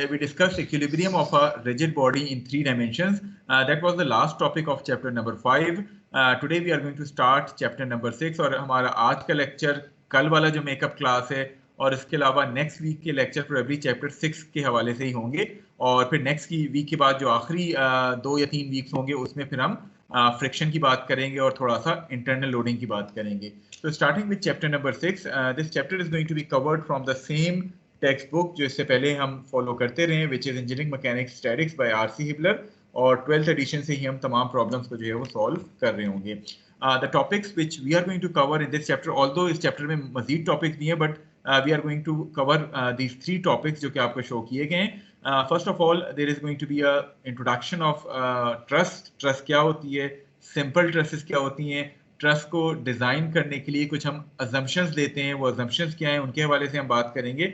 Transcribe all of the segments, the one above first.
where we discussed equilibrium of a rigid body in 3 dimensions. That was the last topic of chapter number 5. Today we are going to start chapter number 6 और हमारा आज का lecture कल वाला जो makeup class है और इसके अलावा नेक्स्ट वीक के लेक्चर प्रोबेबली चैप्टर 6 के हवाले से ही होंगे और फिर नेक्स्ट की वीक के बाद जो आखिरी 2 या 3 वीक्स होंगे उसमें फिर हम फ्रिक्शन की बात करेंगे और थोड़ा सा इंटरनल लोडिंग की बात करेंगे. तो starting with chapter number 6, this chapter is going to be covered from the same text book जो इससे पहले हम फॉलो करते रहे, which is engineering mechanics statics by R C Hibbeler, और 12th एडिशन से ही हम तमाम प्रॉब्लम्स को जो है वो सॉल्व कर रहे होंगे. The topics which we are going to cover in this chapter, although इस चैप्टर में मजीद टॉपिक्स भी हैं, but we are going to cover these 3 topics जो कि आपको शो किए गए हैं. First of all there is going to be a introduction of truss क्या होती है, सिंपल ट्रसेस क्या होती हैं, ट्रस को डिज़ाइन करने के लिए कुछ हम अजम्पशंस देते हैं, वो अजम्पशंस क्या हैं उनके हवाले से हम बात करेंगे.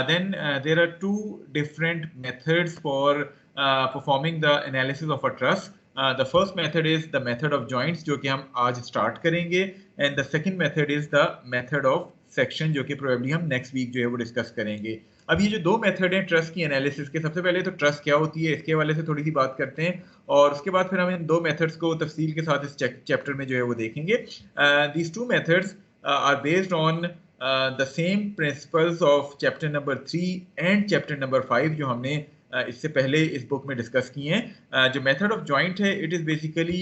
Then there are 2 different methods for performing the analysis of a truss. The first method is the method of joints जो कि हम आज स्टार्ट करेंगे, and the second method is the method of section जो कि प्रोबेबली हम next week जो है वो डिस्कस करेंगे. अब ये जो 2 मेथड हैं ट्रस की एनालिसिस के, सबसे पहले तो ट्रस क्या होती है इसके हवाले से थोड़ी सी बात करते हैं और उसके बाद फिर हम इन 2 मेथड्स को तफसील के साथ इस चैप्टर में जो है वो देखेंगे. These 2 methods are based on the same principles of chapter number 3 and chapter number 5 जो हमने इससे पहले इस बुक में डिस्कस किए हैं. जो मेथड ऑफ जॉइंट है इट इज़ बेसिकली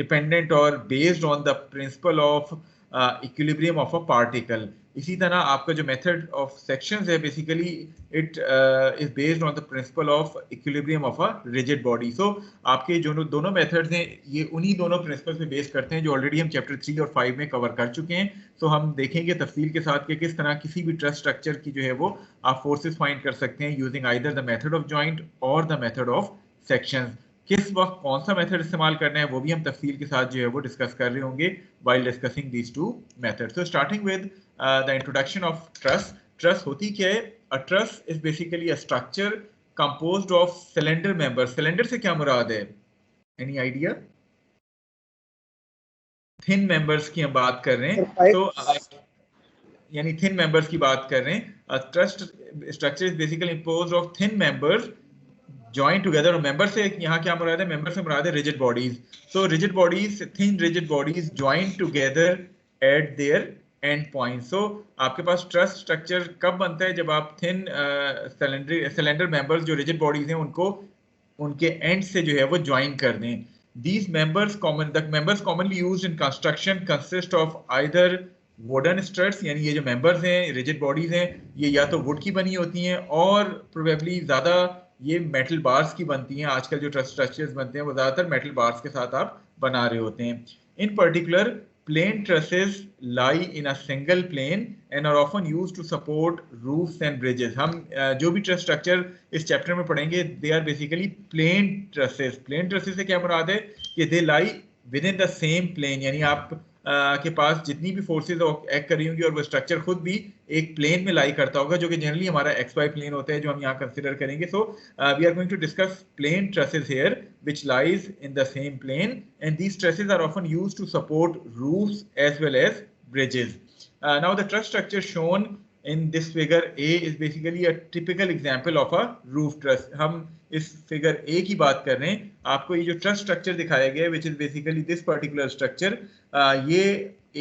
डिपेंडेंट और based on the principle of equilibrium of a particle. इसी तरह आपका जो मेथड ऑफ सेक्शंस है basically it is based on the principle of equilibrium of a rigid body. So आपके जो दोनों मेथड्स हैं ये उन्हीं दोनों प्रिंसिपल पे बेस करते हैं जो ऑलरेडी हम चैप्टर 3 और 5 में कवर कर चुके हैं. तो हम देखेंगे तफसील के साथ कि किस तरह किसी भी ट्रस स्ट्रक्चर की जो है वो आप फोर्सेस फाइंड कर सकते हैं using either the method of joint और द मेथड ऑफ सेक्शंस. किस वक्त कौन सा मेथड इस्तेमाल करना है वो भी हम तफसील के साथ जो है वो डिस्कस कर रहे होंगे while discussing these 2 methods. So starting with the introduction of truss. Truss होती क्या है? A truss is basically a structure composed of cylinder members. Cylinder से क्या मुराद है? Any idea? Thin members की हम बात कर रहे हैं. So यानी thin members की बात कर रहे हैं. A truss structure is basically composed of thin members joined together. और मेंबर से यहाँ क्या मुराद है? मेंबर से मुराद है rigid bodies. So rigid bodies, thin rigid bodies joined together at their end point. सो आपके पास ट्रस स्ट्रक्चर कब बनता है? जब आप थिन सिलेंडर मेंबर्स जो रिजिड बॉडीज हैं उनको उनके एंड से जो है वो ज्वाइन कर दें. These members commonly used in construction consist of either wooden struts, यानी ये जो मेंबर्स हैं रिजिड बॉडीज हैं ये या तो वुड की बनी होती हैं और प्रोबेबली ज़्यादा ये मेटल बार्स की बनती हैं. आजकल जो ट्रस स्ट्रक्चर्स बनते हैं वो ज़्यादातर मेटल बार्स के साथ आप बना रहे होते हैं. In particular plane trusses lie in a single plane and are often used to support roofs and bridges. हम जो भी ट्रस स्ट्रक्चर इस चैप्टर में पढ़ेंगे they are basically plane trusses. Plane trusses से क्या मुराद है कि they lie within the same plane, यानी आप के पास जितनी भी फोर्सेस एक्ट कर रही होंगी और वो स्ट्रक्चर खुद भी एक प्लेन में लाई करता होगा जो कि जनरली हमारा XY प्लेन होता है जो हम यहाँ कंसिडर करेंगे. So we are going to discuss plane trusses here which lies in the same plane and these trusses are often used to support roofs as well as bridges. Now the truss structure shown in this figure A is basically a typical example of a roof truss. हम इस figure A की बात कर रहे हैं. आपको ये जो ट्रस स्ट्रक्चर दिखाया गया है which is basically this particular structure, ये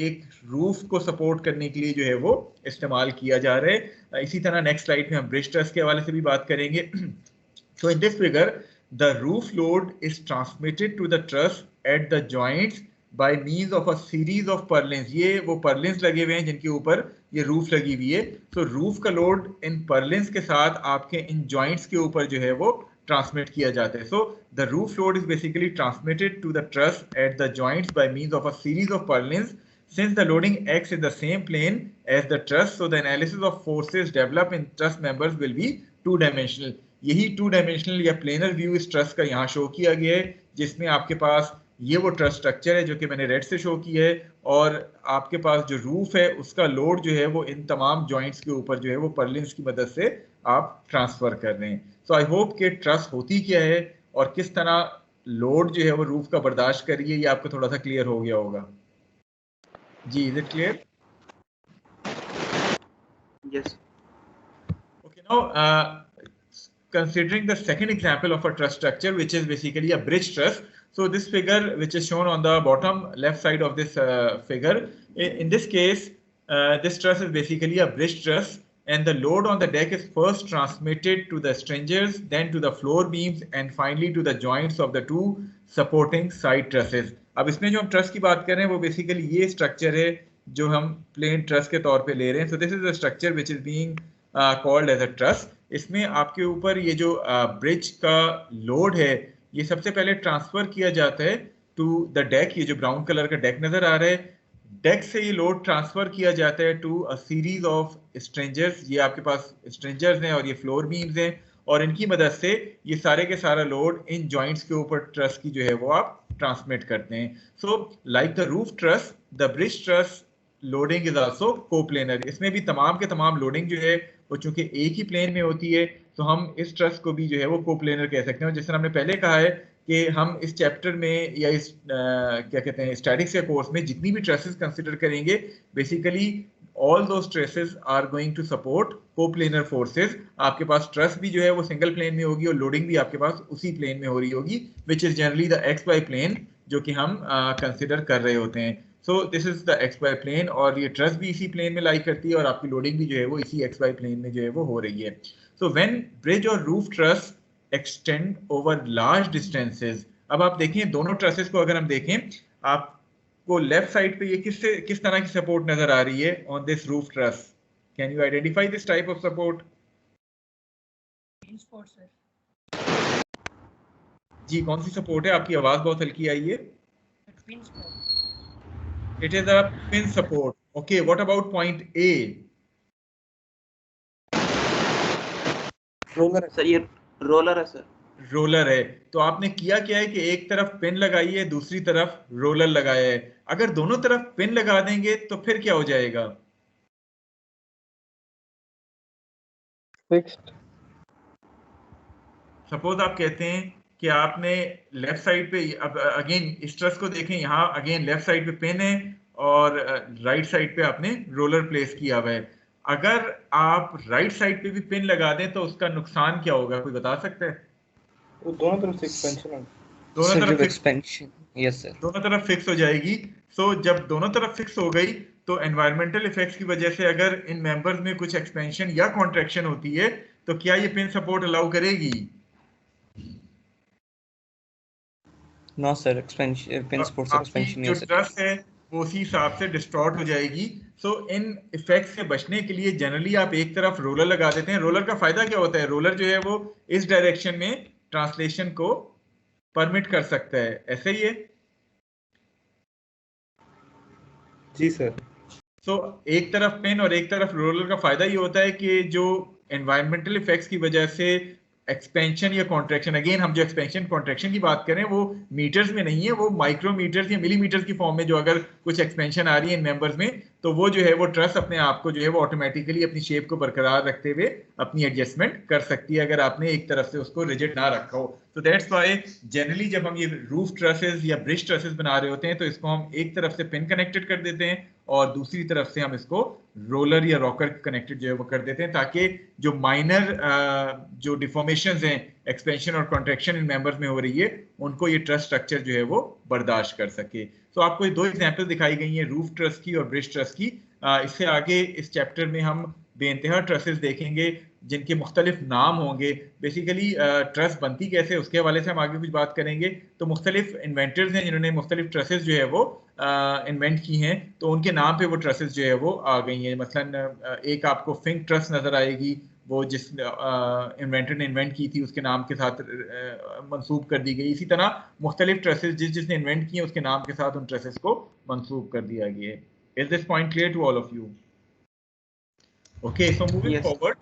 एक रूफ को सपोर्ट करने के लिए जो है वो इस्तेमाल किया जा रहा है. इसी तरह नेक्स्ट स्लाइड में हम ब्रिज ट्रस के हवाले से भी बात करेंगे. So in this figure the roof load is transmitted to the truss at the joints by means of a series of purlins. ये वो purlins लगे हुए हैं जिनके ऊपर ये रूफ लगी हुई है. तो रूफ का लोड इन purlins के साथ आपके इन joints के ऊपर जो है वो ट्रांसमिट किया जाता है. So the roof load is basically transmitted to the truss at the joints by means of a series of purlins. Since the loading acts in the same plane as the truss, so the analysis of forces developed in truss members will be 2-dimensional. यही 2-dimensional या planar view इस truss का यहाँ show किया गया है जिसमें आपके पास ये वो ट्रस स्ट्रक्चर है जो कि मैंने रेड से शो किया है और आपके पास जो रूफ है उसका लोड जो है वो इन तमाम जॉइंट्स के ऊपर जो है वो पर्लिन्स की मदद से आप ट्रांसफर कर रहे हैं. सो आई होप कि ट्रस होती क्या है और किस तरह लोड जो है वो रूफ का बर्दाश्त कर रही है ये आपको थोड़ा सा क्लियर हो गया होगा. जी, is it clear? Yes. Okay, now considering the second example of a truss structure, which is basically a bridge truss. So this figure, which is shown on the bottom left side of this figure, in this case, this truss is basically a bridge truss, and the load on the deck is first transmitted to the stringers, then to the floor beams, and finally to the joints of the two supporting side trusses. अब इसमें जो हम truss की बात कर रहे हैं वो बेसिकली ये स्ट्रक्चर है जो हम प्लेन ट्रस के तौर पे ले रहे हैं. So this is the structure which is being called as a truss. इसमें आपके ऊपर ये जो ब्रिज का लोड है ये सबसे पहले ट्रांसफर किया जाता है टू द डेक. ये जो ब्राउन कलर का डेक नजर आ रहा है, डेक से ये लोड ट्रांसफर किया जाता है to a series of stringers. ये आपके पास स्ट्रेंजर्स हैं और ये फ्लोर बीम्स हैं, और इनकी मदद से ये सारे के सारा लोड इन जॉइंट्स के ऊपर ट्रस की जो है वो आप ट्रांसमिट करते हैं. So like the roof truss, the bridge truss loading is also coplanar. इसमें भी तमाम के तमाम लोडिंग जो है वो चूंकि एक ही प्लेन में होती है, तो हम इस ट्रस को भी जो है वो कोप्लेनर कह सकते हैं. जिस तरह हमने पहले कहा है कि हम इस चैप्टर में या इस क्या कहते हैं स्टैटिक्स के कोर्स में जितनी भी ट्रसेस कंसिडर करेंगे, basically all those stresses are going to support coplanar forces. आपके पास ट्रस भी जो है वो सिंगल प्लेन में होगी और लोडिंग भी आपके पास उसी प्लेन में हो रही होगी, which is generally the xy plane जो कि हम कंसिडर कर रहे होते हैं. So this is the xy plane, और ये ट्रस भी इसी प्लेन में लाई करती है और आपकी लोडिंग भी जो है वो इसी xy प्लेन में जो है वो हो रही है. So when bridge और roof truss extend over large distances, अब आप देखें दोनों ट्रसेस को अगर हम देखें, आप को लेफ्ट साइड पे ये किस तरह की सपोर्ट नजर आ रही है on this roof truss. Can you identify this type of support? जी, कौन सी सपोर्ट है? आपकी आवाज बहुत हल्की आई है. It is a pin support. Okay, what about point A? Roller है सर. ये रोलर है सर. रोलर है. तो आपने किया क्या है कि एक तरफ पिन लगाई है, दूसरी तरफ रोलर लगाया है. अगर दोनों तरफ पिन लगा देंगे तो फिर क्या हो जाएगा? फिक्स्ड. सपोज आप कहते हैं कि आपने लेफ्ट साइड पे, अब अगेन इस ट्रस को देखें, यहाँ अगेन लेफ्ट साइड पे पिन है और राइट साइड पे आपने रोलर प्लेस किया हुआ है. अगर आप राइट साइड पे भी पिन लगा दें तो उसका नुकसान क्या होगा, कोई बता सकता है? वो दोनों तरफ से एक्सपेंशन है. दोनों तरफ एक्सपेंशन. Yes sir. दोनों तरफ फिक्स हो जाएगी. सो जब दोनों तरफ फिक्स हो गई तो एनवायरमेंटल इफेक्ट्स की वजह से अगर इन मेंबर्स में कुछ एक्सपेंशन या कॉन्ट्रैक्शन होती है तो क्या ये पिन सपोर्ट अलाउ करेगी? No sir, expansion pin support expansion नहीं हो सकता. ट्रस है वो उसी हिसाब से डिस्टॉर्ट हो जाएगी. सो इन इफेक्ट्स से बचने के लिए जनरली आप एक तरफ रोलर लगा देते हैं. रोलर का फायदा क्या होता है? रोलर जो है वो इस डायरेक्शन में ट्रांसलेशन को परमिट कर सकता है. ऐसे ही है? जी सर. सो एक तरफ पिन और एक तरफ रोलर का फायदा ये होता है कि जो एनवायरमेंटल इफेक्ट्स की वजह से एक्सपेंशन या कॉन्ट्रैक्शन, अगेन हम जो एक्सपेंशन कॉन्ट्रैक्शन की बात करें वो मीटर्स में नहीं है, वो माइक्रोमीटर्स या मिलीमीटर्स की फॉर्म में जो अगर कुछ एक्सपेंशन आ रही है इन मेंबर्स में तो वो जो है वो ट्रस अपने आप को जो है वो ऑटोमेटिकली अपनी शेप को बरकरार रखते हुए अपनी एडजस्टमेंट कर सकती है अगर आपने एक तरफ से उसको रिजिड ना रखा हो. तो दैट्स व्हाई जनरली जब हम ये रूफ ट्रसेस या ब्रिज ट्रसेस बना रहे होते हैं तो इसको हम एक तरफ से पिन कनेक्टेड कर देते हैं और दूसरी तरफ से हम इसको रोलर या रॉकर कनेक्टेड जो है वो कर देते हैं, ताकि जो माइनर जो डिफॉर्मेशंस हैं, एक्सपेंशन और कॉन्ट्रैक्शन इन मेंबर्स में हो रही है, उनको ये ट्रस स्ट्रक्चर जो है वो बर्दाश्त कर सके. तो आपको ये दो एग्जांपल दिखाई गई हैं, रूफ ट्रस की और ब्रिज ट्रस की. इससे आगे इस चैप्टर में हम बेइंतहा ट्रसेस देखेंगे जिनके मुख्तलिफ नाम होंगे. बेसिकली ट्रस बनती कैसे उसके हवाले से हम आगे कुछ बात करेंगे. तो मुख्तलिफ इन्वेंटर्स हैं जिन्होंने मुख्तलिफ ट्रसेस जो है वो इन्वेंट की हैं, तो उनके नाम पे वो ट्रसेस जो है वो आ गई हैं. मसलन एक आपको फिंक ट्रस नज़र आएगी, वो जिस इन्वेंटर ने इन्वेंट की थी उसके नाम के साथ मंसूब कर दी गई. इसी तरह मुख्तलिफ ट्रसेस जिसने इन्वेंट की हैं उसके नाम के साथ उन ट्रसेस को मंसूब कर दिया गया है. Is this point clear to all of you? Okay, so moving forward,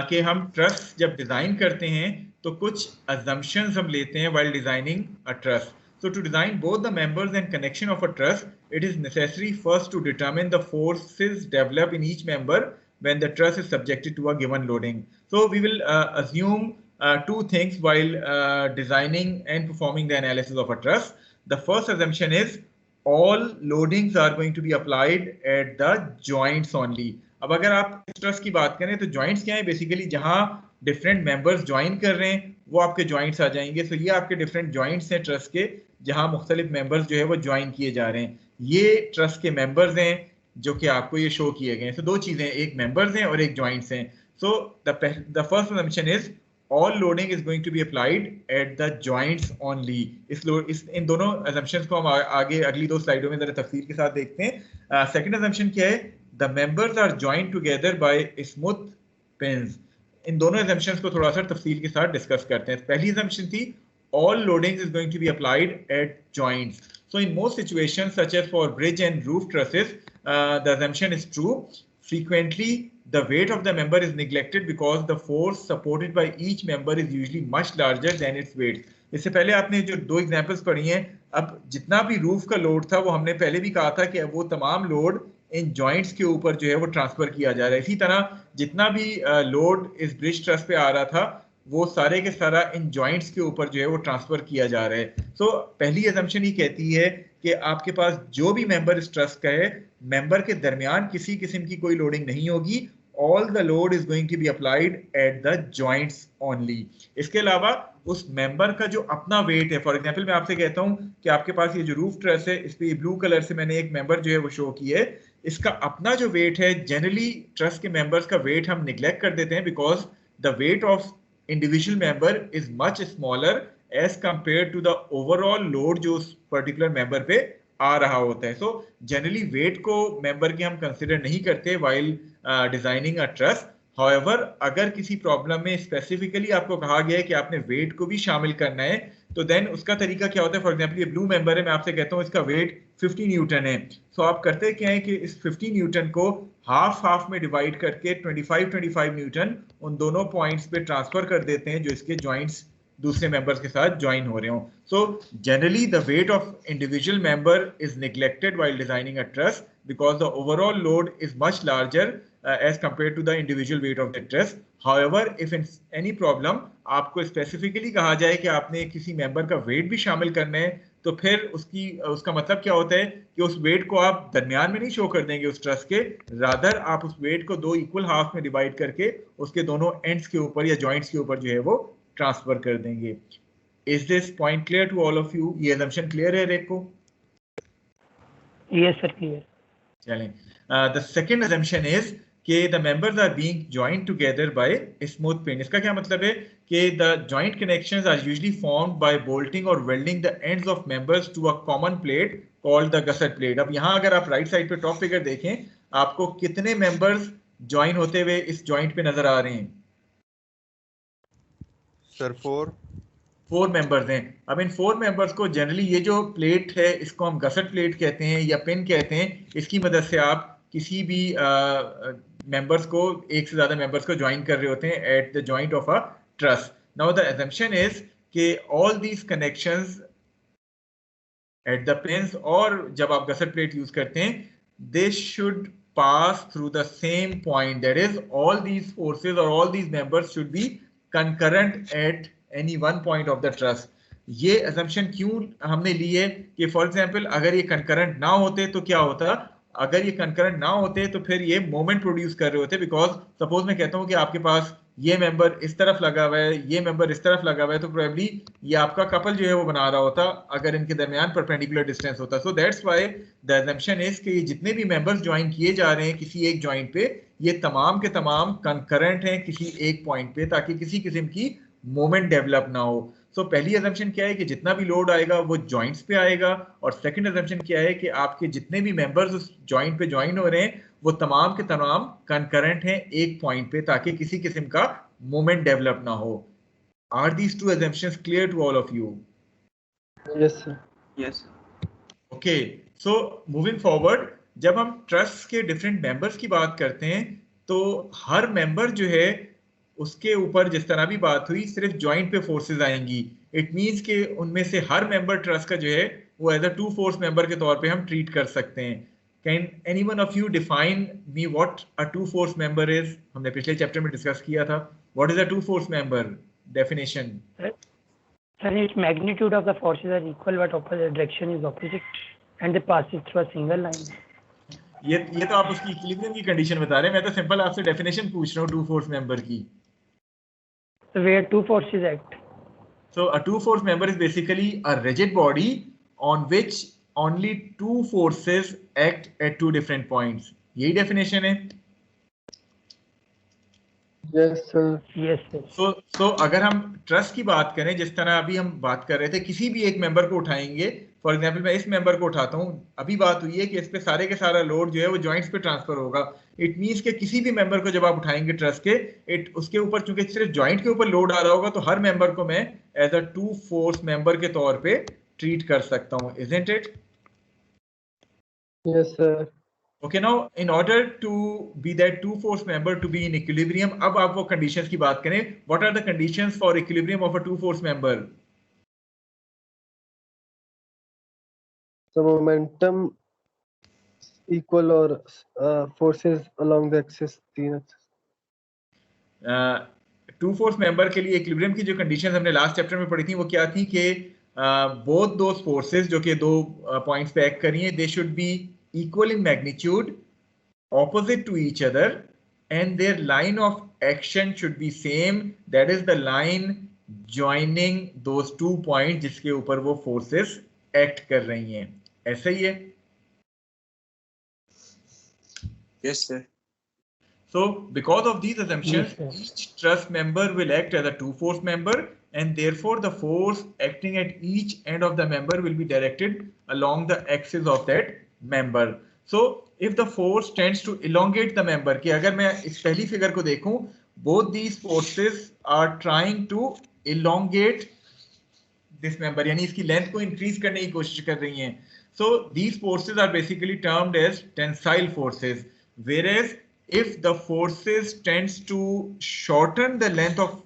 कि हम ट्रस जब डिजाइन करते हैं तो कुछ assumptions हम लेते हैं while designing a truss. So to design both the members and connection of a truss, it is necessary first to determine the forces developed in each member when the truss is subjected to a given loading. So we will assume two things while designing and performing the analysis of a truss. The first assumption is all loadings are going to be applied at the joints only. अब अगर आप truss की बात करें तो joints क्या है? Basically जहां डिफरेंट मेंबर्स ज्वाइन कर रहे हैं वो आपके जॉइंट्स आ जाएंगे। सो ये आपके डिफरेंट जॉइंट्स हैं ट्रस्ट के, जहां मुख्तलिफ मेंबर्स जो है वो ज्वाइन किए जा रहे हैं। ये ट्रस्ट के मेंबर्स हैं जो कि आपको ये शो किए गए हैं। सो दो चीजें, एक मेंबर्स हैं और एक जॉइंट्स हैं। So the first assumption is all loading is going to be applied at the joints only। इन दोनों assumptions को हम आगे अगली दो स्लाइडों में जरा तफसील के साथ देखते हैं। सेकंड assumption क्या है? The members are joined together by smooth pins। इन दोनों assumptions को थोड़ा सा तफसील के साथ डिस्कस करते हैं। पहली assumption थी all loading is going to be applied at joints। So in most situations such as for bridge and roof trusses, the assumption is true। Frequently the weight of the member is neglected because the force supported by each member is usually much larger than its weight। इससे पहले आपने जो दो examples पढ़ी हैं, अब जितना भी रूफ का लोड था वो हमने पहले भी कहा था कि वो तमाम लोड इन जॉइंट्स के ऊपर जो है वो ट्रांसफर किया जा रहा है। इसी तरह जितना भी लोड इस ब्रिज ट्रस पे आ रहा था वो सारे के सारा इन जॉइंट्स के ऊपर जो है वो ट्रांसफर किया जा रहा है। सो पहली assumption ही कहती है कि आपके पास जो भी मेंबर इस ट्रस्ट का है, मेंबर के दरमियान किसी किस्म की कोई लोडिंग नहीं होगी। All the load is going to be applied at the joints only। इसके अलावा उस मेंबर का जो अपना वेट है, फॉर एग्जांपल मैं आपसे कहता हूं कि आपके पास ये जो रूफ ट्रस है, इस पे ब्लू कलर से मैंने एक मेंबर जो है वो शो किया है, इसका अपना जो वेट है, जनरली ट्रस्ट के मेंबर्स का वेट हम निगलेक्ट कर देते हैं because the weight of individual member is much smaller as compare to the overall load जो उस पर्टिकुलर मेंबर पे आ रहा होता है। सो जनरली वेट को मेंबर के हम कंसिडर नहीं करते while designing a truss. However अगर किसी प्रॉब्लम में स्पेसिफिकली आपको कहा गया है कि आपने वेट को भी शामिल करना है, तो देन उसका तरीका क्या होता है? फॉर एग्जांपल ये ब्लू मेंबर है, मैं आपसे कहता हूँ इसका वेट 50 न्यूटन है। सो आप करते क्या है कि इस 50 न्यूटन को हाफ हाफ में डिवाइड करके 25 न्यूटन उन दोनों पॉइंट्स पे ट्रांसफर कर देते हैं जो इसके जॉइंट्स दूसरे मेंबर्स के साथ ज्वाइन हो रहे हो। So generally the weight of individual member is neglected while designing a truss because the overall load is much larger as compare to the individual weight of the truss. However if in any problem आपको specifically कहा जाए कि आपने किसी member का wait भी शामिल करना है, तो फिर उसका मतलब क्या होता है कि उस वेट को आप दरमियान में नहीं शो कर देंगे उस ट्रस के, रादर आप उस वेट को दो इक्वल हाफ में डिवाइड करके उसके दोनों एंड्स के ऊपर या जॉइंट्स के ऊपर जो है वो ट्रांसफर कर देंगे। Is this point clear to all of you? ये assumption क्लियर है रेको? Yes sir, clear. चलें, द सेकंड assumption इज कि the members are being joined together by smooth pin. इसका क्या मतलब है कि the joint connections are usually formed by bolting और welding the ends of members to a common plate called the gusset plate. अब यहाँ अगर आप राइट साइड पे टॉप फिगर देखें, आपको कितने मेंबर्स ज्वाइन होते हुए इस जॉइंट पे नजर आ रहे हैं? सर 4 मेंबर्स हैं। अब इन 4 मेंबर्स को जनरली ये जो प्लेट है इसको हम गसेट प्लेट कहते हैं या पिन कहते हैं। इसकी मदद से आप किसी भी मेंबर्स को, एक से ज्यादा मेंबर्स को ज्वाइन कर रहे होते हैं at the joint of a truss. Now the assumption is कि all these connections at the pins, और जब आप गसेट प्लेट यूज करते हैं, they should pass through the same point, that is all these forces or all these members should be concurrent at any one point of the truss। ये assumption क्यों हमने ली है कि फॉर एग्जांपल अगर ये concurrent ना होते तो क्या होता? अगर ये concurrent ना होते तो फिर ये मोमेंट प्रोड्यूस कर रहे होते, बिकॉज सपोज मैं कहता हूँ कि आपके पास ये मेंबर इस तरफ लगा हुआ है, ये मेंबर इस तरफ लगा हुआ है, तो प्रोबेबली ये आपका कपल जो है वो बना रहा होता अगर इनके दरमियान परपेंडिकुलर डिस्टेंस होता। So that's why the assumption is कि जितने भी मेंबर्स ज्वाइन किए जा रहे हैं किसी एक जॉइंट पे, ये तमाम के तमाम कंकरेंट हैं किसी एक पॉइंट पे, ताकि किसी किस्म की मोमेंट डेवलप ना हो। सो पहली assumption क्या है कि जितना भी लोड आएगा वो जॉइंट्स पे आएगा, और सेकंड assumption क्या है कि आपके जितने भी मेंबर्स उस जॉइंट पे ज्वाइन हो रहे हैं वो तमाम के तमाम कंकरेंट हैं एक पॉइंट पे, ताकि किसी किस्म का मोमेंट डेवलप ना हो। Are these two assumptions clear to all of you? Yes sir. Yes. Okay, so moving forward, जब हम ट्रस्ट के डिफरेंट मेंबर्स की बात करते हैं तो हर मेंबर जो है उसके ऊपर जिस तरह भी बात हुई सिर्फ जॉइंट पे फोर्सेस आएंगी। इट मींस कि उनमें से हर मेंबर ट्रस्ट का जो है वो as a two force member के तौर पे हम ट्रीट कर सकते हैं। Can anyone of you define me what a two force member is? हमने पिछले चैप्टर में डिस्कस किया था। What is a two force member? Definition. Sir, its magnitude of the forces are equal but opposite direction is opposite and they pass it through a single line. ये तो आप उसकी इक्विलिब्रियम की कंडीशन बता रहे हैं, मैं तो सिंपल आपसे डेफिनेशन पूछ रहा हूँ टू फोर्स मेंबर की। So where two forces act. So a two force member is basically a rigid body on which only two forces act at two different points. यही definition है. Yes, sir. Yes, sir. So अगर हम truss की बात करें, जिस तरह अभी हम बात कर रहे थे, किसी भी एक मेंबर को उठाएंगे, फॉर एग्जांपल मैं इस मेंबर को उठाता हूं, अभी बात हुई है कि इस पे सारे के सारा लोड जो है वो जॉइंट्स पे ट्रांसफर होगा. इट मींस कि किसी भी मेंबर को जब आप उठाएंगे ट्रस के, उसके ऊपर चूंकि सिर्फ जॉइंट के ऊपर लोड आ रहा होगा, तो हर मेंबर को मैं as a two force member के तौर पे ट्रीट कर सकता हूं. Isn't it? Yes, sir. Okay, now in order to be that two force member to be in equilibrium, अब आप वो conditions की बात करें. What are the conditions for equilibrium of a two force member? So momentum equal or forces along the axis, तीन axis. To force member के लिए equilibrium की जो कंडीशंस हमने लास्ट चैप्टर में पढ़ी थी वो क्या थी कि बोथ दोस फोर्सेस जो कि दो पॉइंट्स पे एक्ट कर रही हैं, they should be equal in magnitude, opposite to each other, and their line of action should be same. That is the line joining those 2 points जिसके ऊपर वो forces act कर रही हैं. ऐसा ही है? Yes, sir. So because of these assumptions, Yes, each truss member will act as a two force member, and therefore the force acting at each end of the member will be directed along the axis of that member. So if the force tends to elongate the member, कि अगर मैं इस पहली figure को देखूं, both these forces are trying to elongate this member, यानी इसकी length को इंक्रीज करने की कोशिश कर रही हैं. So these forces are basically termed as tensile forces, whereas if the forces tends to shorten the length of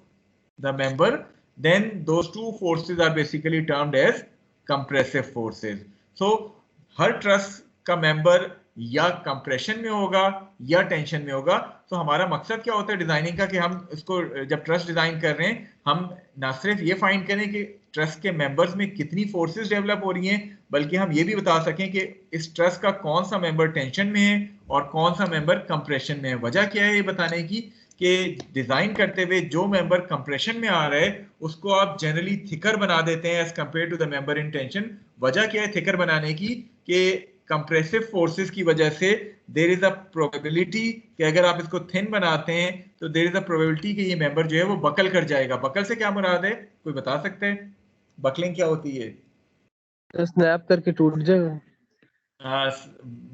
the member, then those two forces are basically termed as compressive forces. So her truss का member या compression में होगा या tension में होगा. तो हमारा मकसद क्या होता है डिजाइनिंग का, कि हम इसको जब ट्रस डिजाइन कर रहे हैं, हम ना सिर्फ ये फाइंड करें कि ट्रस के मेंबर्स में कितनी फोर्सेस डेवलप हो रही हैं, बल्कि हम ये भी बता सकें कि इस ट्रस का कौन सा मेंबर टेंशन में है और कौन सा मेंबर कंप्रेशन में है. वजह क्या है ये बताने की कि डिजाइन करते हुए जो मेंबर कंप्रेशन में आ रहा है उसको आप जनरली थिकर बना देते हैं as compare to the member in tension. वजह क्या है थिकर बनाने की कि कंप्रेसिव फोर्सेस की वजह से देयर इज अ प्रोबेबिलिटी कि अगर आप इसको थिन बनाते हैं तो देयर इज अ प्रोबेबिलिटी कि ये मेंबर जो है वो बकल कर जाएगा. बकल से क्या मुराद है, कोई बता सकते हैं? बकलिंग क्या होती है? तो स्नैप करके टूट जाएगा.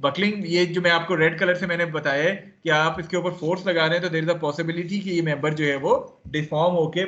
बकलिंग ये जो मैं आपको रेड कलर से मैंने बताया है कि आप इसके ऊपर फोर्स लगा रहे हैं तो देयर इज अ पॉसिबिलिटी कि ये मेंबर जो है वो डिफॉर्म होके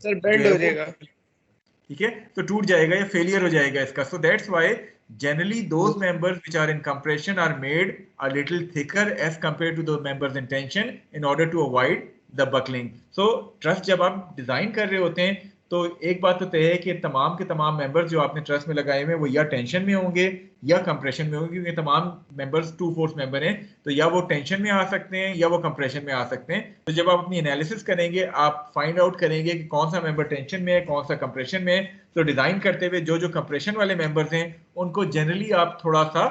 सर बेंड हो जाएगा. ठीक है, तो टूट जाएगा या फेलियर हो जाएगा इसका. So that's why generally those members which are in compression are made a little thicker as compared to the members in tension in order to avoid the buckling. So truss जब आप design कर रहे होते हैं तो एक बात तो तय है कि तमाम के तमाम मेंबर्स जो आपने ट्रस में लगाए हुए हैं वो या टेंशन में होंगे या कंप्रेशन में होंगे, क्योंकि तमाम मेंबर्स टू फोर्स मेंबर हैं, तो या वो टेंशन में आ सकते हैं या वो कंप्रेशन में आ सकते हैं. तो जब आप अपनी एनालिसिस करेंगे आप फाइंड आउट करेंगे कि कौन सा मेंबर टेंशन में है कौन सा कंप्रेशन में है. तो डिजाइन करते हुए जो कंप्रेशन वाले मेंबर्स हैं उनको जनरली आप थोड़ा सा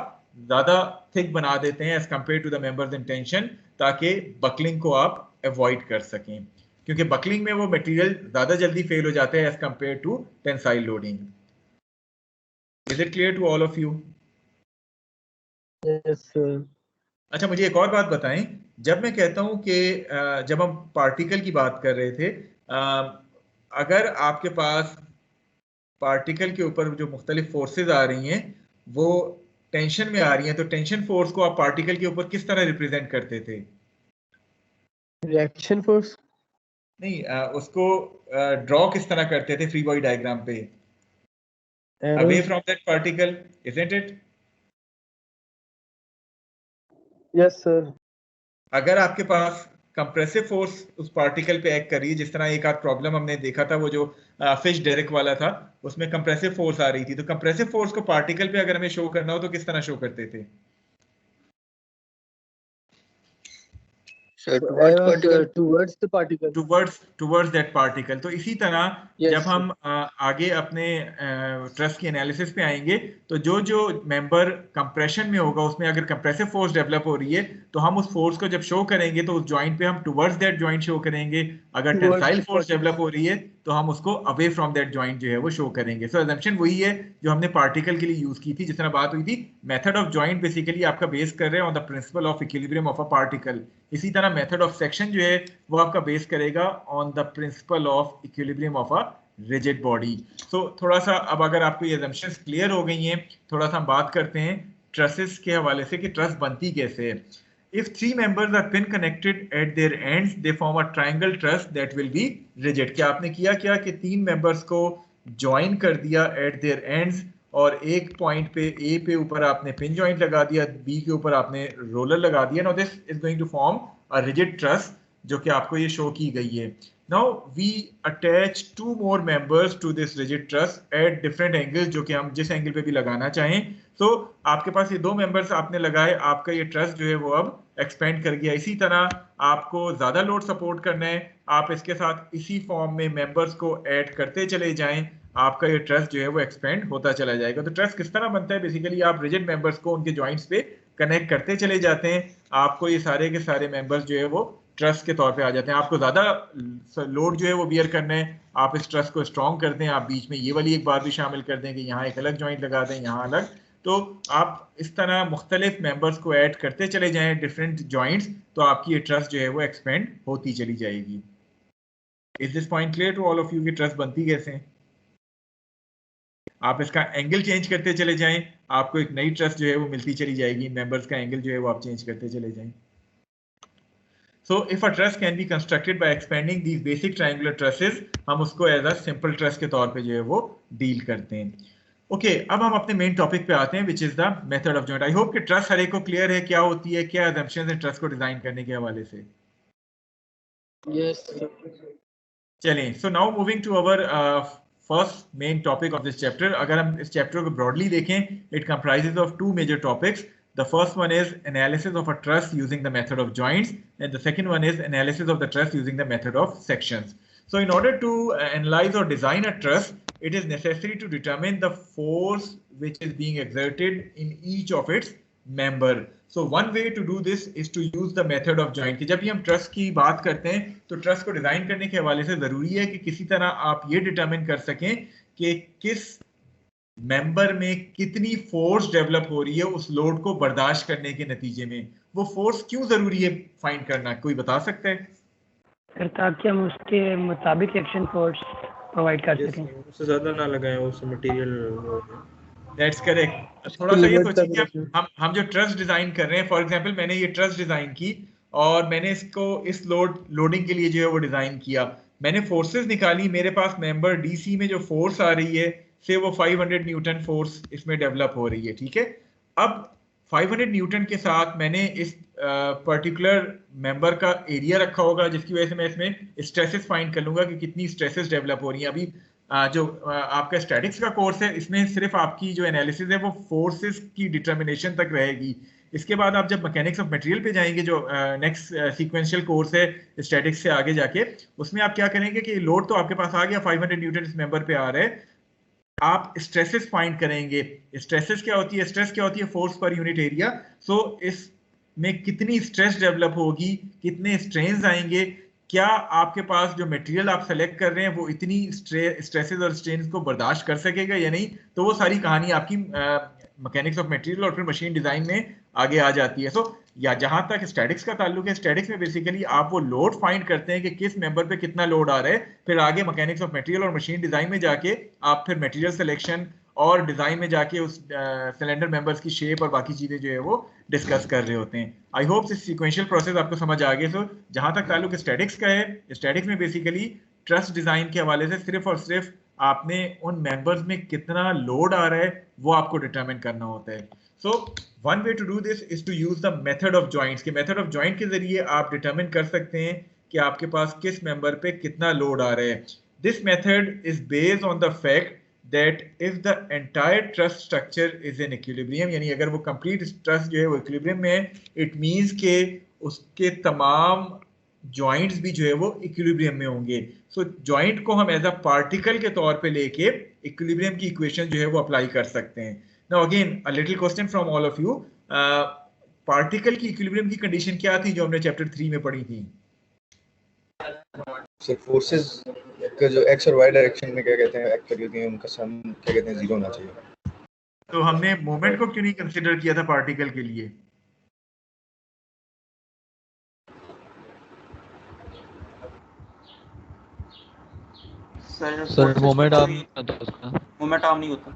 ज्यादा थिक बना देते हैं as compare to the members in tension, ताकि बकलिंग को आप अवॉइड कर सकें, क्योंकि बकलिंग में वो मटेरियल ज्यादा जल्दी फेल हो जाता है as compare to tensile loading. Is it clear to all of you? Yes, sir. अच्छा, मुझे एक और बात बताएं. जब मैं कहता हूं कि जब हम पार्टिकल की बात कर रहे थे, अगर आपके पास पार्टिकल के ऊपर जो मुख्तलिफ फोर्सेज आ रही हैं वो टेंशन में आ रही हैं, तो टेंशन फोर्स को आप पार्टिकल के ऊपर किस तरह रिप्रेजेंट करते थे? Reaction force. नहीं, उसको ड्रॉ किस तरह करते थे फ्री बॉडी डायग्राम पे? Arrows. Away from that particle, isn't it? Yes, sir. अगर आपके पास कंप्रेसिव फोर्स उस पार्टिकल पे एक्ट कर रही है, जिस तरह एक आध प्रॉब्लम हमने देखा था वो जो फिश डायरेक्ट वाला था, उसमें कंप्रेसिव फोर्स आ रही थी, तो कंप्रेसिव फोर्स को पार्टिकल पे अगर हमें शो करना हो तो किस तरह शो करते थे? So towards particle. Towards the particle. Towards that particle. तो इसी तरह Yes, जब हम आगे अपने ट्रस की एनालिसिस पे आएंगे तो जो मेंबर कंप्रेशन में होगा उसमें अगर कंप्रेसिव फोर्स डेवलप हो रही है तो हम उस फोर्स को जब शो करेंगे तो उस जॉइंट पे हम टुवर्ड्स दैट जॉइंट शो करेंगे. अगर टेंसाइल फोर्स डेवलप हो रही है तो हम उसको अवे फ्रॉम दैट जॉइंट जो है वो शो करेंगे. सो अजम्पशन वही है जो हमने पार्टिकल के लिए यूज की थी, जिस तरह बात हुई थी. मेथड ऑफ जॉइंट बेसिकली आपका बेस कर रहे हैं on the principle of equilibrium of a particle. इसी तरह मेथड ऑफ सेक्शन जो है वो आपका बेस करेगा on the principle of equilibrium of a rigid body. So थोड़ा सा अब अगर आपको ये assumptions क्लियर हो गई हैं, थोड़ा सा हम बात करते हैं ट्रसेस के हवाले से कि ट्रस बनती कैसे है. If three members are pin connected at their ends, they form a triangle truss that will be rigid. क्या आपने किया क्या कि तीन मेंबर्स को ज्वाइन कर दिया at their ends और एक पॉइंट पे A पे ऊपर आपने पिन जॉइंट लगा दिया, B के ऊपर आपने रोलर लगा दिया. Now this is going to form a rigid truss जो कि आपको ये शो की गई है. Now we attach two more members to this rigid truss at different angles जो कि हम जिस एंगल पे भी लगाना चाहें. तो आपके पास ये दो मेंबर्स आपने लगाए, आपका ये ट्रस जो है वो अब एक्सपेंड कर गया. इसी तरह आपको ज्यादा लोड सपोर्ट करना है, आप इसके साथ इसी फॉर्म में मेंबर्स को ऐड करते चले जाएं, आपका ये ट्रस जो है वो एक्सपेंड होता चला जाएगा. तो ट्रस किस तरह बनता है? बेसिकली आप रिजिड मेंबर्स को उनके जॉइंट्स पे कनेक्ट करते चले जाते हैं, आपको ये सारे के सारे मेंबर्स जो है वो ट्रस के तौर पे आ जाते हैं. आपको ज्यादा लोड जो है वो बियर करना है, आप इस ट्रस को स्ट्रॉन्ग कर दें, आप बीच में ये वाली एक बार भी शामिल कर दें कि यहाँ एक अलग जॉइंट लगा दें, यहाँ अलग. तो आप इस तरह मुख्तलिफ मेंबर्स को ऐड करते चले जाएं डिफरेंट जॉइंट्स, तो आपकी ये ट्रस जो है वो एक्सपेंड होती चली जाएगी. Is this point clear to all of you कि ट्रस बनती कैसे है? आप इसका एंगल चेंज करते चले जाएं, आपको एक नई ट्रस जो है वो मिलती चली जाएगी. मेंबर्स का एंगल जो है वो आप चेंज करते चले जाएं. So if a truss can be constructed by expanding these basic triangular trusses, हम उसको एज अ सिंपल ट्रस के तौर पे जो है वो डील करते हैं. ओके, अब हम अपने मेन टॉपिक पे आते हैं which is the method of joint. I hope कि ट्रस हर एक को क्लियर है क्या होती है, क्या assumptions हैं ट्रस को डिजाइन करने के हवाले से. yes. चलें, so now moving to our first main topic of this chapter. अगर हम इस चैप्टर को ब्रॉडली देखें, it comprises of two major topics. The first one is analysis of a truss using the method of joints, and the second one is analysis of the truss using the method of sections. So in order to analyze or design a truss, it is necessary to determine the force which is being exerted in each of its member. So one way to do this is to use the method of joint. कि जब भी हम truss की बात करते हैं तो truss को डिजाइन करने के हवाले से जरूरी है कि किसी तरह आप ये डिटरमिन कर सकें कि किस मेंबर में कितनी फोर्स डेवलप हो रही है उस लोड को बर्दाश्त करने के नतीजे में. वो फोर्स क्यों जरूरी है फाइंड करना, कोई बता सकता है? सर ताकि हम उसके मुताबिक एक्शन फोर्स प्रोवाइड कर सकें, उससे ज्यादा ना लगाएं, उससे मटेरियल. That's correct. थोड़ा सा ये सोचिए कि हम जो ट्रस डिजाइन कर रहे हैं, फॉर एग्जांपल मैंने ये ट्रस डिजाइन की और मैंने इसको इस लोडिंग के लिए जो है वो डिजाइन किया. मैंने फोर्सेस निकाली, मेरे पास मेंबर डीसी में जो फोर्स आ रही है से वो 500 न्यूटन फोर्स इसमें डेवलप हो रही है. ठीक है, अब 500 न्यूटन के साथ मैंने इस पर्टिकुलर मेंबर का एरिया रखा होगा, जिसकी वजह से मैं इसमें स्ट्रेसेस फाइंड कर लूंगा कि कितनी स्ट्रेसेस डेवलप हो रही हैं. अभी जो आपका स्टैटिक्स का कोर्स है इसमें सिर्फ आपकी जो एनालिसिस है वो फोर्सेस की डिटर्मिनेशन तक रहेगी. इसके बाद आप जब मैकेनिक्स ऑफ मटेरियल पे जाएंगे, जो नेक्स्ट सीक्वेंशियल कोर्स है स्टैटिक्स से आगे जाके, उसमें आप क्या करेंगे कि लोड तो आपके पास आ गया, 500 न्यूटन इस मेंबर पे आ रहा है, आप स्ट्रेसेस फाइंड करेंगे. स्ट्रेसेस क्या होती है? स्ट्रेस क्या होती है? Force per unit area. सो इसमें कितनी स्ट्रेस डेवलप होगी, कितने स्ट्रेन्स आएंगे, क्या आपके पास जो मटेरियल आप सेलेक्ट कर रहे हैं वो इतनी स्ट्रेसेस और स्ट्रेन्स को बर्दाश्त कर सकेगा या नहीं. तो वो सारी कहानी आपकी मैकेनिक्स ऑफ मटेरियल और फिर मशीन डिजाइन में आगे आ जाती है. सो या जहां तक स्टैटिक्स का ताल्लुक है, स्टैटिक्स में बेसिकली आप वो लोड फाइंड करते हैं कि किस मेंबर पे कितना लोड आ रहा है, फिर आगे मैकेनिक्स ऑफ मटेरियल और मशीन डिजाइन में जाके आप फिर मटेरियल सिलेक्शन और डिजाइन में जाके उस सिलेंडर मेंबर्स की शेप और बाकी चीजें जो है वो डिस्कस कर रहे होते हैं. आई होप इस सीक्वेंशियल प्रोसेस आपको समझ आ गया. सो जहां तक ताल्लुक स्टैटिक्स का है, स्टैटिक्स में बेसिकली ट्रस डिजाइन के हवाले से सिर्फ और सिर्फ आपने उन मेंबर्स में कितना लोड आ रहा है वो आपको डिटरमिन करना होता है. So one way to do this is to use the method of joints. के मेथड ऑफ जॉइंट के जरिए आप डिटरमिन कर सकते हैं कि आपके पास किस मेंबर पे कितना लोड आ रहा है. This method is based on the fact that if the entire truss structure is in equilibrium, यानी अगर वो complete truss जो है वो equilibrium में है, it means के उसके तमाम जॉइंट्स भी जो है वो इक्विलिब्रियम में होंगे। सो जॉइंट को हम एज अ पार्टिकल के तौर पे लेके इक्विलिब्रियम की इक्वेशन जो है वो अप्लाई कर सकते हैं। Now again a little question from all of you, particle की इक्विलिब्रियम की कंडीशन क्या थी जो हमने चैप्टर 3 में पढ़ी थी? सर फोर्सेस का जो एक्स और वाई डायरेक्शन में क्या कहते हैं एक्ट करी होती है, उनका सम क्या कहते हैं, जीरो होना चाहिए। तो हमने मोमेंट को क्यों नहीं कंसीडर किया था पार्टिकल के लिए? सर मोमेंट आर्म नहीं होता उसका, मोमेंट आर्म नहीं होता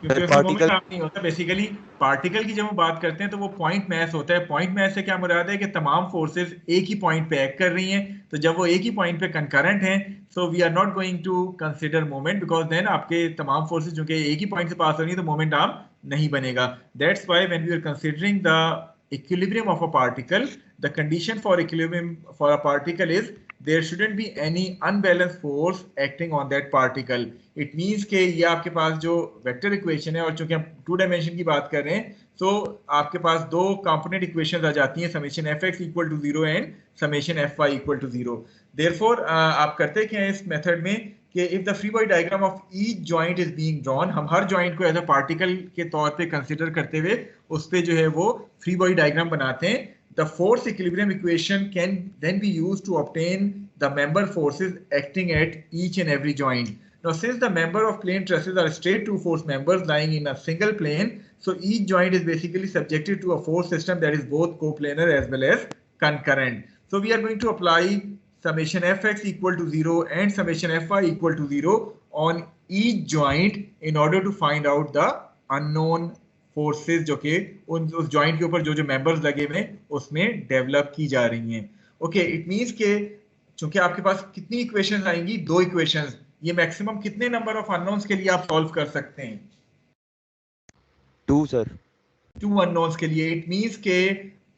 क्योंकि उसमें मोमेंट आर्म नहीं होता। बेसिकली पार्टिकल की जब हम बात करते हैं तो वो पॉइंट मैस होता है। पॉइंट मैस से क्या मुराद है कि तमाम फोर्सेस एक ही पॉइंट पे एक्ट कर रही हैं, तो जब वो एक ही पॉइंट पे कंकरेंट हैं, so we are not going to consider moment, because then आपके तमाम फोर्सेस जो कि एक ही पॉइंट से पास हो रही है तो मोमेंट आर्म नहीं बनेगा। That's why when we are considering the equilibrium of a particle, the condition for equilibrium for a particle is there shouldn't be any unbalanced force acting on that particle. It means कि ये आपके पास जो vector equation है, और चूंकि हम 2 dimension की बात कर रहे हैं, तो आपके पास 2 कंपोनेंट इक्वेशंस आ जाती हैं, summation fx equal to 0 and summation fy equal to 0। Therefore आप करते क्या है इस मेथड में कि if the free body diagram of each joint is being drawn, हम हर जॉइंट को एज अ पार्टिकल के तौर पे कंसीडर करते हुए उस पे जो है वो फ्री बॉडी डायग्राम बनाते हैं। The force equilibrium equation can then be used to obtain the member forces acting at each and every joint. Now since the member of plane trusses are straight two force members lying in a single plane, so each joint is basically subjected to a force system that is both coplanar as well as concurrent. So we are going to apply summation fx equal to 0 and summation fy equal to 0 on each joint in order to find out the unknown forces जो कि उस joint के ऊपर जो जो members लगे हुए हैं उसमें develop की जा रही हैं। Okay, it means कि चूंकि आपके पास कितनी equations आएंगी? 2 equations। ये maximum कितने number of unknowns के लिए आप solve कर सकते हैं? 2 सर, 2 unknowns के लिए। इट मींस के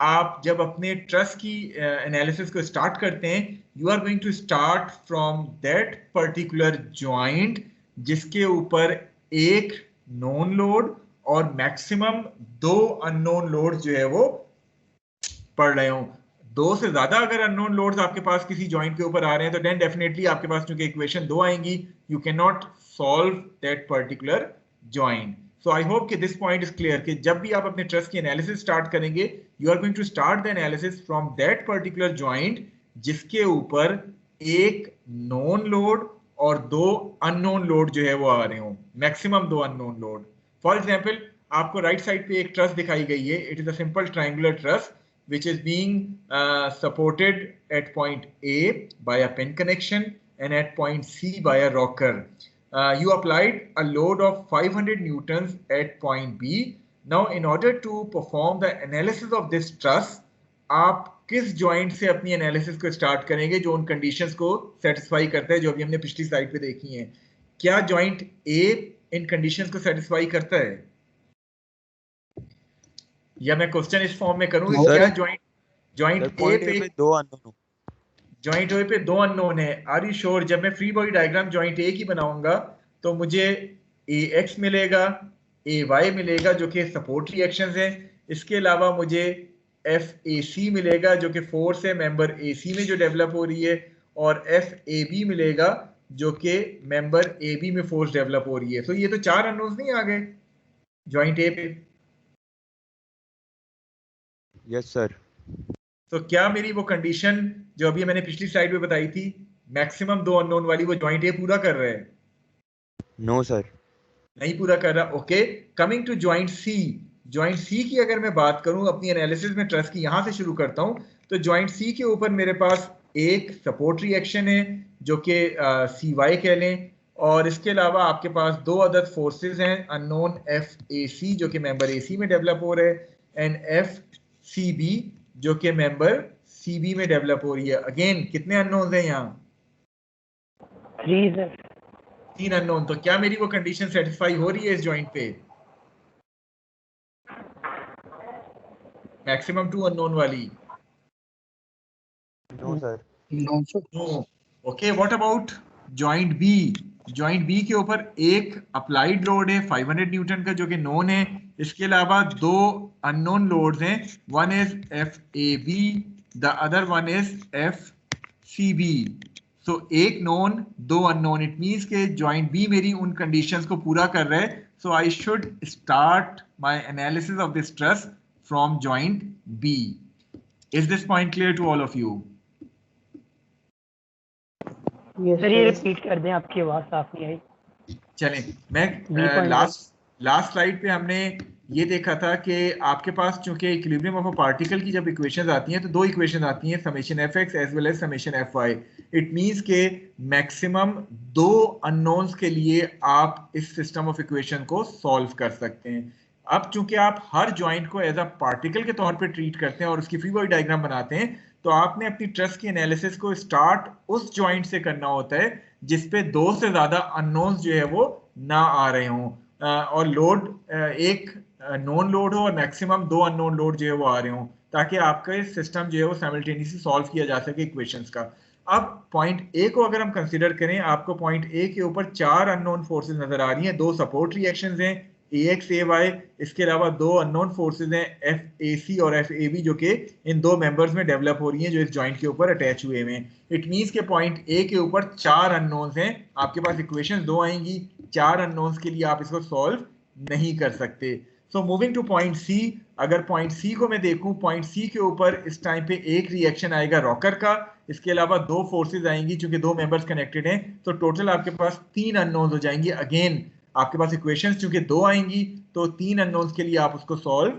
आप जब अपने ट्रस की एनालिसिस को स्टार्ट करते हैं, you are going to start from that particular joint जिसके ऊपर एक नोन लोड और मैक्सिमम 2 अननोन लोड जो है वो पड़ रहे हों। 2 से ज्यादा अगर अननोन लोड्स आपके पास किसी जॉइंट के ऊपर आ रहे हैं तो देन डेफिनेटली आपके पास चूंकि इक्वेशन 2 आएंगी, you can not solve that particular joint. So I hope कि this point is clear कि जब भी आप अपने ट्रस की एनालिसिस स्टार्ट करेंगे, you are going to start the analysis from that particular joint जिसके ऊपर एक नोन लोड और 2 अननोन लोड जो है वो आ रहे हों, maximum 2 unknown load. For example आपको राइट साइड पे एक ट्रस दिखाई गई है। It is a simple triangular truss which is being supported at point A by a pin connection and at point C by a rocker. You applied a load of 500 newtons at point B. Now, in order to perform the analysis of this truss, आप किस joint से अपनी analysis को start करेंगे जो उन conditions को satisfy करता है जो अभी हमने पिछली स्लाइड पे देखी हैं? क्या जॉइंट ए इन कंडीशंस को सेटिस्फाई करता है? या मैं क्वेश्चन इस फॉर्म में करूं, क्या जॉइंट ए पे 2 अननोन, जॉइंट ए पे 2 अननोन है? Are you sure? जब मैं free body diagram joint A की बनाऊंगा तो मुझे ए एक्स मिलेगा, ए वाई मिलेगा जो कि सपोर्ट रिएक्शंस हैं। इसके अलावा मुझे एफ ए सी मिलेगा जो कि फोर्स है मेंबर ए सी में जो डेवलप हो रही है, और एफ ए बी मिलेगा जो कि मेंबर ए बी में फोर्स डेवलप हो रही है। तो ये तो 4 अननोन्स नहीं आ गए जॉइंट ए पे? Yes sir. तो क्या मेरी वो कंडीशन जो अभी मैंने पिछली स्लाइड में बताई थी, मैक्सिमम 2 अननोन वाली, वो जॉइंट ए पूरा कर रहा है? नो सर, नहीं पूरा कर रहा। Okay, coming to joint C. Joint C की अगर मैं बात करूं अपनी एनालिसिस में ट्रस की, यहां से शुरू करता हूं, तो जॉइंट सी के ऊपर मेरे पास एक सपोर्ट रिएक्शन है जो कि सी वाई कह लें, और इसके अलावा आपके पास 2 अदर फोर्सेस हैं अननोन एफ ए सी जो कि मेंबर ए सी में डेवलप हो रहे हैं, एंड एफ सी बी जो कि मेंबर सी बी में डेवलप हो रही है। अगेन कितने अननोन्स हैं यहाँ? 3 अननोन। तो क्या मेरी वो कंडीशन सेटिस्फाई हो रही है इस जॉइंट पे, मैक्सिमम 2 अननोन वाली? No sir, no. Okay, what about joint B? Joint B के ऊपर एक अप्लाइड लोड है 500 न्यूटन का जो कि नोन है। इसके अलावा 2 अननोन लोड्स हैं, one is F A B the other one is FCB. So एक known, दो unknown. It means के joint B मेरी उन conditions को पूरा कर रहा है. So I should start my analysis of this truss from joint B. Is this point clear to all of you? Sir ये रिपीट कर दें, आपकी आवाज साफ नहीं आई. चलें, मैं लास्ट स्लाइड पे हमने ये देखा था कि आपके पास चूंकि इक्विलिब्रियम ऑफ अ पार्टिकल की जब इक्वेशंस आती हैं तो दो इक्वेशन आती हैं, summation F X as well as summation F Y. It means के मैक्सिमम दो अननोन्स के लिए आप इस सिस्टम ऑफ इक्वेशन को सॉल्व कर सकते हैं. अब चूंकि आप हर जॉइंट को एज अ पार्टिकल के तौर पे ट्रीट करते हैं और उसकी फ्री बॉडी डायग्राम बनाते हैं, तो आपने अपनी ट्रस की एनालिसिस को स्टार्ट उस जॉइंट से करना होता है जिसपे दो से ज्यादा अननोन्स जो है वो ना आ रहे हों, और लोड एक नॉन लोड हो और मैक्सिमम दो अननोन लोड जो है वो आ रहे हों, ताकि आपका सिस्टम जो है वो साइमल्टेनियसली सॉल्व किया जा सके इक्वेशंस का. अब पॉइंट ए को अगर हम कंसीडर करें, आपको पॉइंट ए के ऊपर चार अननोन फोर्सेस नजर आ रही हैं, दो सपोर्ट रिएक्शंस हैं AX AY, इसके अलावा दो अननोन फोर्सेस हैं FAC और FAB जो कि इन दो मेंबर्स में डेवलप हो रही हैं जो इस जॉइंट के ऊपर अटैच हुए हैं. इट मींस के पॉइंट ए के ऊपर चार अननोन्स हैं, आपके पास इक्वेशंस दो आएंगी, चार अननोन्स के लिए आप इसको सॉल्व नहीं कर सकते. So moving to point C, अगर पॉइंट सी को मैं देखूं, पॉइंट सी के ऊपर इस टाइम पे एक रिएक्शन आएगा रॉकर का, इसके अलावा दो फोर्सेस आएंगी चूंकि दो मेंबर्स कनेक्टेड हैं, तो टोटल आपके पास तीन अननोन्स हो जाएंगी. अगेन आपके पास इक्वेशंस चूंकि दो आएंगी तो तीन अननोन्स के लिए आप उसको सॉल्व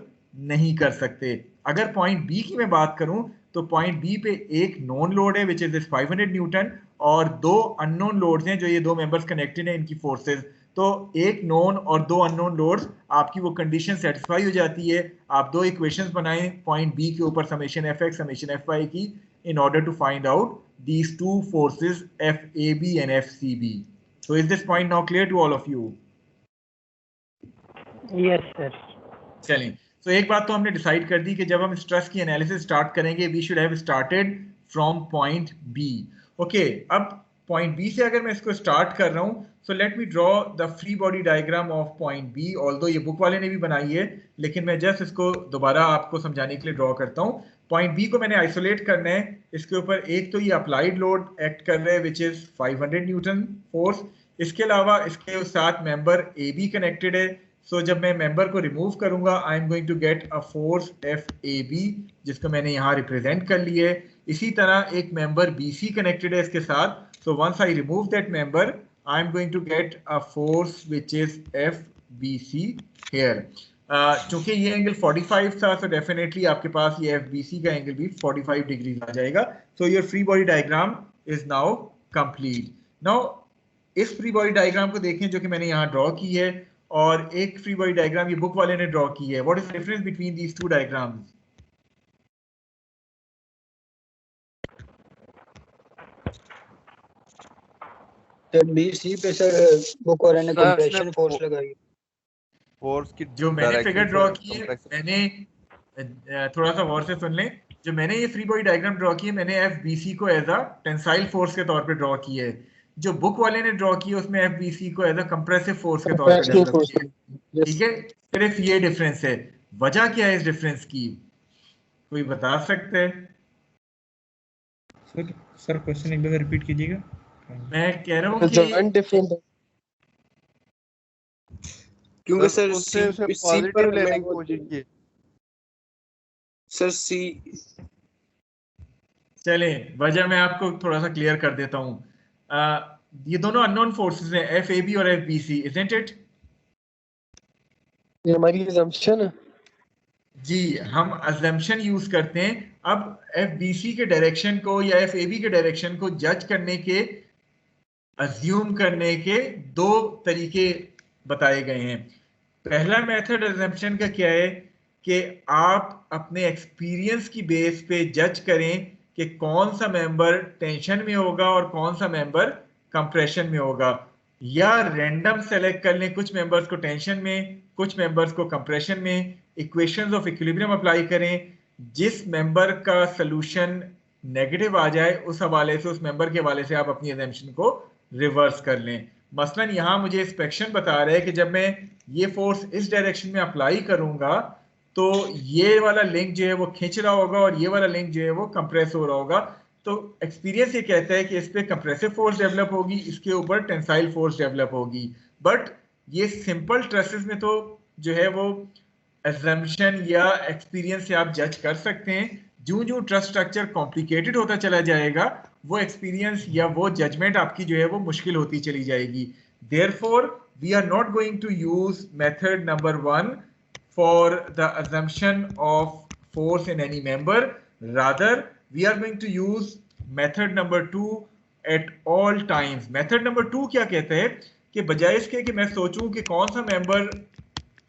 नहीं कर सकते. अगर पॉइंट बी की मैं बात करूं तो पॉइंट बी पे एक नॉन लोड है विच इज 500 न्यूटन और दो अननोन लोड्स हैं जो ये दो मेंबर्स कनेक्टेड हैं इनकी फोर्सेस. तो एक नॉन और दो अननोन लोड्स, आपकी वो कंडीशन सेटिस्फाई हो जाती है. आप दो इक्वेशंस बनाएं पॉइंट बी के ऊपर summation F X summation F Y की, in order to find out these two forces FAB and FCB. So is this point now clear to all of you? Yes sir. चलें, so एक बात तो हमने decide कर दी कि जब हम स्ट्रेस की एनालिसिस स्टार्ट करेंगे we should have started from point B. Okay, अब point B से अगर मैं इसको स्टार्ट कर रहा हूँ, so let me draw the free body diagram of point B. Although ये बुक वाले ने भी बनाई है, लेकिन मैं जस्ट इसको दोबारा आपको समझाने के लिए ड्रॉ करता हूँ. पॉइंट बी को मैंने आइसोलेट करना है. इसके ऊपर एक तो ये अप्लाइड लोड एक्ट कर रहा है विच इज 500 न्यूटन फोर्स. इसके अलावा इसके साथ मेंबर ए बी कनेक्टेड है. सो जब मैं मेंबर को रिमूव करूंगा I am going to get a force F A B जिसको मैंने यहाँ रिप्रेजेंट कर लिया है. इसी तरह एक मेंबर बी सी कनेक्टेड है इसके साथ. So once I remove that member I am going to get a force which is F B C here. चूंकि ये एंगल 45 था तो डेफिनेटली आपके पास ये FBC का एंगल भी 45 डिग्री आ जाएगा. So your free body diagram is now complete. Now इस फ्री बॉडी डायग्राम को देखें जो कि मैंने यहाँ ड्रॉ की है, और एक फ्री बॉडी डायग्राम ये बुक वाले ने ड्रॉ की है. What is the difference between these two diagrams? BC पे सर बुक वाले ने कंप्रेशन फोर्स लगाई. फोर्स की जो मैंने फिगर ड्रॉ की है, मैंने थोड़ा सा गौर से सुन लें, जो मैंने ये फ्री बॉडी डायग्राम ड्रॉ की है मैंने FBC को एज अ टेंसाइल फोर्स के तौर पे ड्रॉ की है. जो बुक वाले ने ड्रॉ की है उसमें FBC को एज अ कंप्रेसिव फोर्स के तौर पे डेवलप किया है. ठीक है, सिर्फ ये डिफरेंस है. वजह क्या है इस डिफरेंस की, कोई बता सकते हैं? सर क्वेश्चन एक बार रिपीट कीजिएगा. मैं कह रहा हूँ कि क्योंकि सर सी पर लेने की कोशिश की. सर सी, चले वजह मैं आपको थोड़ा सा क्लियर कर देता हूँ. ये दोनों अननोन फोर्सेस हैं FAB और FBC, isn't it? ये हमारी assumption है. जी, हम assumption यूज करते हैं. अब FBC के डायरेक्शन को या FAB के डायरेक्शन को जज करने के, अज्यूम करने के दो तरीके बताए गए हैं. पहला मेथड assumption का क्या है कि आप अपने एक्सपीरियंस की बेस पे जज करें कि कौन सा मेंबर टेंशन में होगा और कौन सा मेंबर कंप्रेशन में होगा, या रैंडम सेलेक्ट कर लें कुछ मेंबर्स को टेंशन में कुछ मेंबर्स को कंप्रेशन में. इक्वेशंस ऑफ इक्विलिब्रियम अप्लाई करें, जिस मेंबर का सोल्यूशन नेगेटिव आ जाए उस हवाले से, उस मेंबर के हवाले से आप अपनी assumption को रिवर्स कर लें. मसलन यहाँ मुझे इंस्पेक्शन बता रहा है कि जब मैं ये फोर्स इस डायरेक्शन में अप्लाई करूंगा तो ये वाला लिंक जो है वो खींच रहा होगा और ये वाला लिंक जो है वो कंप्रेस हो रहा होगा। तो एक्सपीरियंस ये कहता है कि इस पे कंप्रेसिव फोर्स डेवलप होगी, इसके ऊपर टेंसाइल फोर्स डेवलप होगी। बट ये सिंपल ट्रसेस में तो जो है वो assumption या एक्सपीरियंस से आप जज कर सकते हैं। जो ट्रस्ट स्ट्रक्चर कॉम्प्लिकेटेड होता चला जाएगा वो एक्सपीरियंस या वो जजमेंट आपकी जो है वो मुश्किल होती चली जाएगी। Therefore, we are not going to use method number 1 for the assumption of force in any member. Rather, we are going to use method number 2 at all times. Method number 2 क्या कहता है कि बजाय इसके कि मैं सोचूं कि कौन सा मेंबर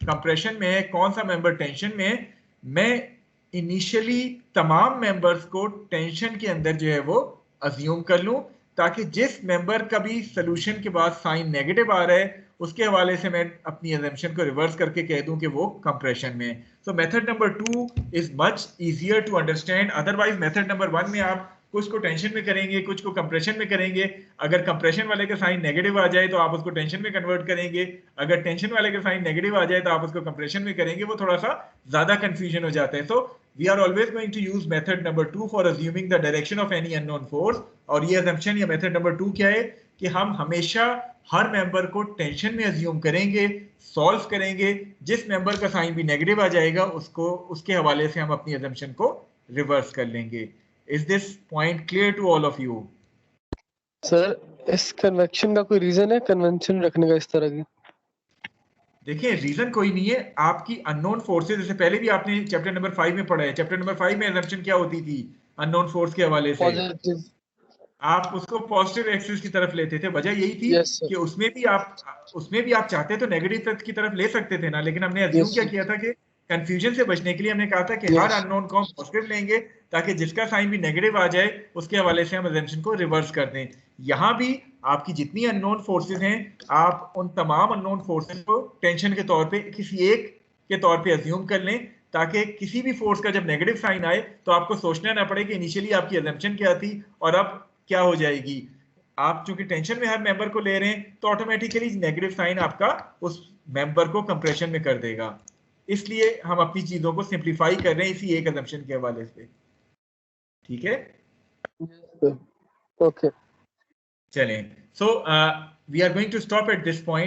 कंप्रेशन में है, कौन सा मेंबर टेंशन में है, मैं इनिशियली तमाम मेंबर्स को टेंशन के अंदर जो है वो अज्यूम कर लूं, ताकि जिस मेंबर का भी सोल्यूशन के बाद साइन नेगेटिव आ रहा है उसके हवाले से मैं अपनी अजम्पशन को रिवर्स करके कह दूं कि वो कंप्रेशन में। So method number 2 is much easier to understand. Otherwise method number 1 में आप कुछ को टेंशन में करेंगे, कुछ को कंप्रेशन में करेंगे। अगर कंप्रेशन वाले का साइन नेगेटिव आ जाए तो आप उसको टेंशन में कन्वर्ट करेंगे, अगर टेंशन वाले का साइन नेगेटिव आ जाए तो आप उसको कंप्रेशन में करेंगे। वो थोड़ा सा ज्यादा कंफ्यूजन हो जाता है। So we are always going to use method number 2 for assuming the direction of any unknown force. और ये अजम्पशन या मेथड नंबर 2 क्या है कि हम हमेशा हर मेंबर को टेंशन में अज्यूम करेंगे, सॉल्व करेंगे। जिस मेंबर का साइन भी नेगेटिव आ जाएगा उसको उसके हवाले से हम अपनी अजम्पशन को रिवर्स कर लेंगे। Is this point clear to all of you? Sir इस कन्वेक्शन का कोई रीजन है कन्वेंशन रखने का इस तरह की? देखिए रीजन कोई नहीं है। आपकी अननोन फोर्सेस, जैसे पहले भी आपने चैप्टर नंबर 5 में पढ़ा है, चैप्टर नंबर 5 में असम्पशन क्या होती थी अननोन फोर्स के हवाले से? पॉजिटिव। आप उसको पॉजिटिव एक्सिस की तरफ लेते थे। वजह यही थी कि उसमें भी आप चाहते तो नेगेटिव की तरफ ले सकते थे ना, लेकिन हमने अज्यूम क्या किया था कि कंफ्यूजन से बचने के लिए हमने कहा था कि हर अननोन को हम पॉजिटिव लेंगे ताकि जिसका साइन भी नेगेटिव आ जाए उसके हवाले से हम अजम्पशन को रिवर्स कर दें। यहाँ भी आपकी जितनी अननोन फोर्सेस हैं आप उन तमाम अननोन फोर्सेस को टेंशन के तौर पे किसी एक के तौर पे अज्यूम कर लें, ताकि किसी भी फोर्स का जब नेगेटिव साइन आए तो आपको सोचना ना पड़े कि इनिशियली आपकी अजम्पशन क्या थी और अब क्या हो जाएगी। आप चूंकि टेंशन में हर मेंबर को ले रहे हैं तो ऑटोमेटिकली नेगेटिव साइन आपका उस मेंबर को कंप्रेशन में कर देगा। इसलिए हम अपनी चीजों को सिंप्लीफाई कर रहे हैं इसी एक अजम्पशन के हवाले से। ठीक है, ओके चलें। So we are going to stop at this point.